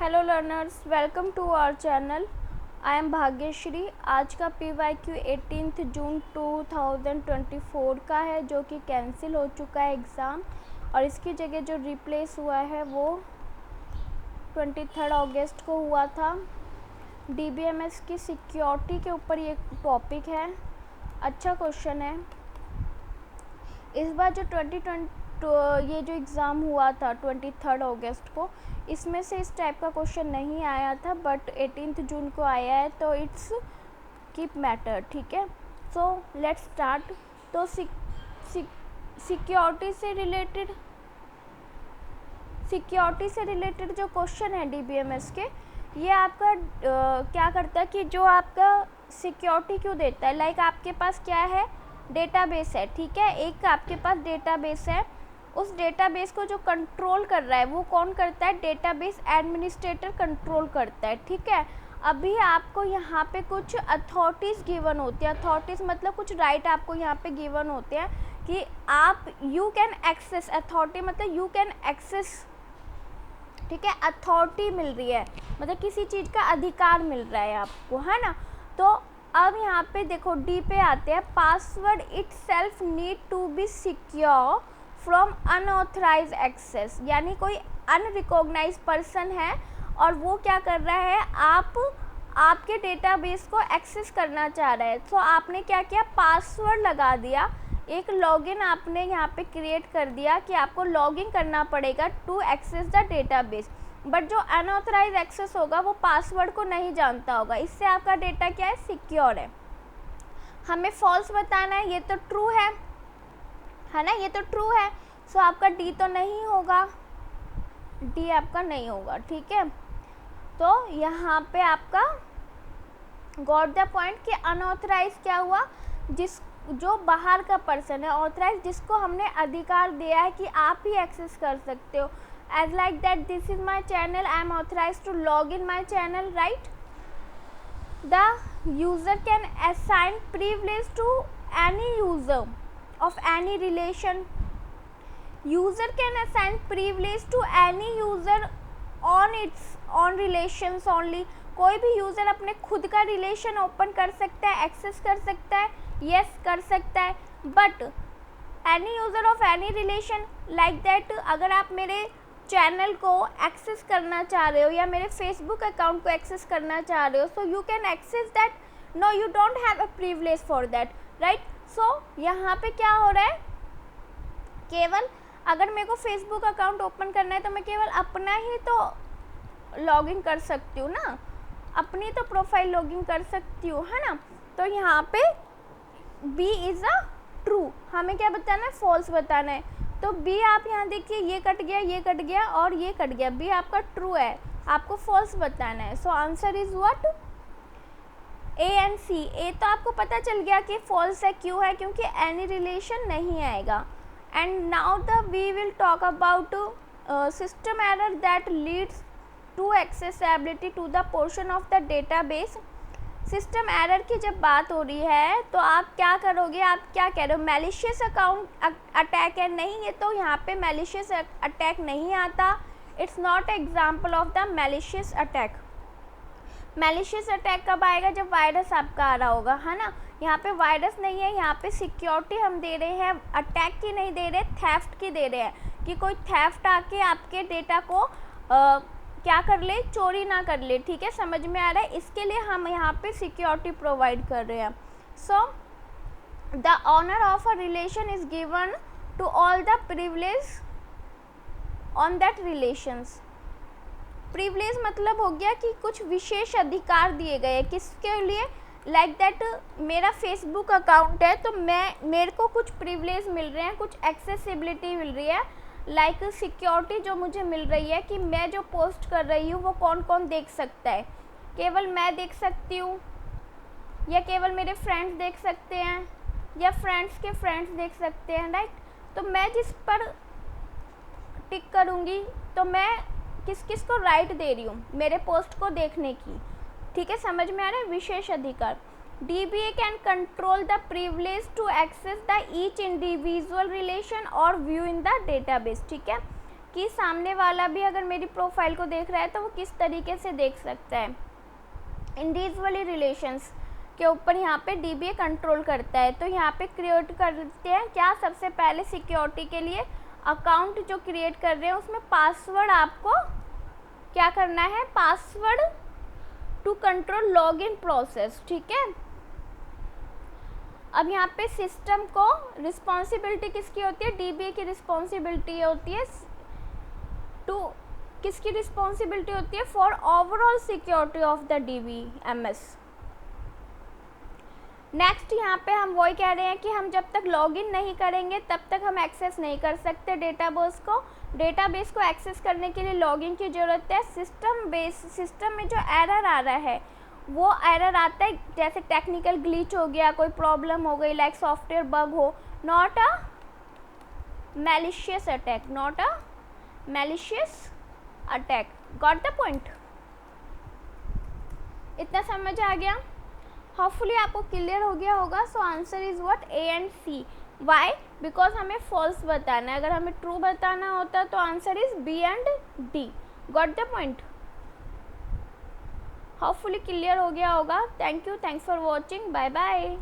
Hello learners, welcome to our channel. I am Bhagyashree. आज का PYQ 18 जून 2024 का है, जो कि कैंसिल हो चुका है एग्ज़ाम, और इसकी जगह जो रिप्लेस हुआ है वो 23 अगस्त को हुआ था। DBMS की सिक्योरिटी के ऊपर ये टॉपिक है। अच्छा क्वेश्चन है। इस बार जो 2020 ये जो एग्ज़ाम हुआ था 23 अगस्त को, इसमें से इस टाइप का क्वेश्चन नहीं आया था, बट 18 जून को आया है, तो इट्स कीप मैटर। ठीक है, सो लेट्स स्टार्ट। तो सिक्योरिटी से रिलेटेड जो क्वेश्चन है DBMS के, ये आपका क्या करता है कि जो आपका सिक्योरिटी क्यों देता है, लाइक आपके पास क्या है, डेटाबेस है। ठीक है, एक आपके पास डेटाबेस है, उस डेटाबेस को जो कंट्रोल कर रहा है वो कौन करता है, डेटाबेस एडमिनिस्ट्रेटर कंट्रोल करता है। ठीक है, अभी आपको यहाँ पे कुछ अथॉरिटीज़ गिवन होती है। अथॉरिटीज़ मतलब कुछ राइट आपको यहाँ पे गिवन होते हैं कि आप यू कैन एक्सेस, अथॉरिटी मतलब यू कैन एक्सेस। ठीक है, अथॉरिटी मिल रही है मतलब किसी चीज़ का अधिकार मिल रहा है आपको, है ना। तो अब यहाँ पे देखो, डी पे आते हैं। Password itself need to be secure from unauthorized access, यानी कोई अनरिकॉग्नाइज पर्सन है और वो क्या कर रहा है, आपके डेटाबेस को एक्सेस करना चाह रहा है। तो आपने क्या किया, पासवर्ड लगा दिया, एक लॉगिन आपने यहाँ पे क्रिएट कर दिया कि आपको लॉगिन करना पड़ेगा to access the database. But जो अनऑथराइज एक्सेस होगा वो पासवर्ड को नहीं जानता होगा, इससे आपका डेटा क्या है, सिक्योर है। हमें फॉल्स बताना है, ये तो ट्रू है ना, ये तो ट्रू है। सो आपका डी तो नहीं होगा, डी आपका नहीं होगा। ठीक है, तो यहाँ पे आपका गॉट द पॉइंट कि अनऑथराइज क्या हुआ, जो बाहर का पर्सन है। ऑथराइज जिसको हमने अधिकार दिया है कि आप ही एक्सेस कर सकते हो। As like that this is my channel, I am authorized to log in my channel, right. The user can assign privilege to any user of any relation. User can assign privilege to any user on its own relations only. कोई भी user अपने खुद का relation open कर सकता है, access कर सकता है, यस कर सकता है। But any user of any relation like that, अगर आप मेरे चैनल को एक्सेस करना चाह रहे हो या मेरे फेसबुक अकाउंट को एक्सेस करना चाह रहे हो, so you can access that, no you don't have a privilege for that, right. So यहाँ पे क्या हो रहा है, केवल अगर मेरे को फेसबुक अकाउंट ओपन करना है तो मैं केवल अपना ही तो लॉगिन कर सकती हूँ ना, अपनी तो प्रोफाइल लॉगिन कर सकती हूँ, है ना। तो यहाँ पे बी इज़ अ ट्रू, हमें क्या बताना है, फॉल्स बताना है। तो बी आप यहाँ देखिए, ये कट गया, ये कट गया और ये कट गया, बी आपका ट्रू है, आपको फॉल्स बताना है। So answer is what, A and C. A तो आपको पता चल गया कि फॉल्स है, क्यों है, क्योंकि एनी रिलेशन नहीं आएगा। And now the we will talk about system error that leads to accessibility to the portion of the database. System error की जब बात हो रही है तो आप क्या करोगे, आप क्या कह रहे हो, मैलिशियस अकाउंट अटैक है, नहीं, ये तो यहाँ पे मैलिशियस अटैक नहीं आता। It's not example of the malicious attack. Malicious attack कब आएगा, जब वायरस आपका आ रहा होगा, है ना। यहाँ पे वायरस नहीं है, यहाँ पे सिक्योरिटी हम दे रहे हैं, अटैक की नहीं दे रहे, थेफ्ट की दे रहे हैं कि कोई थेफ्ट आके आपके डेटा को क्या कर ले, चोरी ना कर ले। ठीक है, समझ में आ रहा है, इसके लिए हम यहाँ पे सिक्योरिटी प्रोवाइड कर रहे हैं। So the owner of a relation is given to all the privilege on that relations. Privilege मतलब हो गया कि कुछ विशेष अधिकार दिए गए, किसके लिए, लाइक दैट मेरा फेसबुक अकाउंट है तो मेरे को कुछ प्रिविलेज मिल रहे हैं, कुछ एक्सेसिबिलिटी मिल रही है, लाइक सिक्योरिटी जो मुझे मिल रही है कि मैं जो पोस्ट कर रही हूँ वो कौन कौन देख सकता है, केवल मैं देख सकती हूँ या केवल मेरे फ्रेंड्स देख सकते हैं या फ्रेंड्स के फ्रेंड्स देख सकते हैं, राइट। तो मैं जिस पर टिक करूँगी तो मैं किस किस को राइट दे रही हूँ मेरे पोस्ट को देखने की। ठीक है, समझ में आ रहा है, विशेष अधिकार। DBA can control the privilege to access the each individual relation और व्यू इन द डेटाबेस। ठीक है, कि सामने वाला भी अगर मेरी प्रोफाइल को देख रहा है तो वो किस तरीके से देख सकता है। इंडिविजुअली रिलेशंस के ऊपर यहाँ पे DBA कंट्रोल करता है। तो यहाँ पे क्रिएट करते हैं क्या, सबसे पहले सिक्योरिटी के लिए अकाउंट जो क्रिएट कर रहे हैं उसमें पासवर्ड आपको क्या करना है, password to control login process, ठीक है। अब यहाँ पे सिस्टम को रिस्पॉन्सिबिलिटी किसकी होती है, DBA की रिस्पॉन्सिबिलिटी होती है टू, किसकी रिस्पॉन्सिबिलिटी होती है, for overall security of the DBMS। Next यहाँ पे हम वही कह रहे हैं कि हम जब तक लॉगिन नहीं करेंगे तब तक हम एक्सेस नहीं कर सकते डेटाबेस को एक्सेस करने के लिए लॉगिन की ज़रूरत है। सिस्टम में जो एरर आ रहा है वो एरर आता है जैसे टेक्निकल ग्लिच हो गया, कोई प्रॉब्लम हो गई, लाइक सॉफ्टवेयर बग हो, not a malicious attack, got the point. इतना समझ आ गया, होपफुली आपको क्लियर हो गया होगा। So answer is what, A and C। Why, because हमें फॉल्स बताना है, अगर हमें ट्रू बताना होता तो answer is B and D। Got the point, hopefully clear हो गया होगा। Thank you, thanks for watching, bye bye.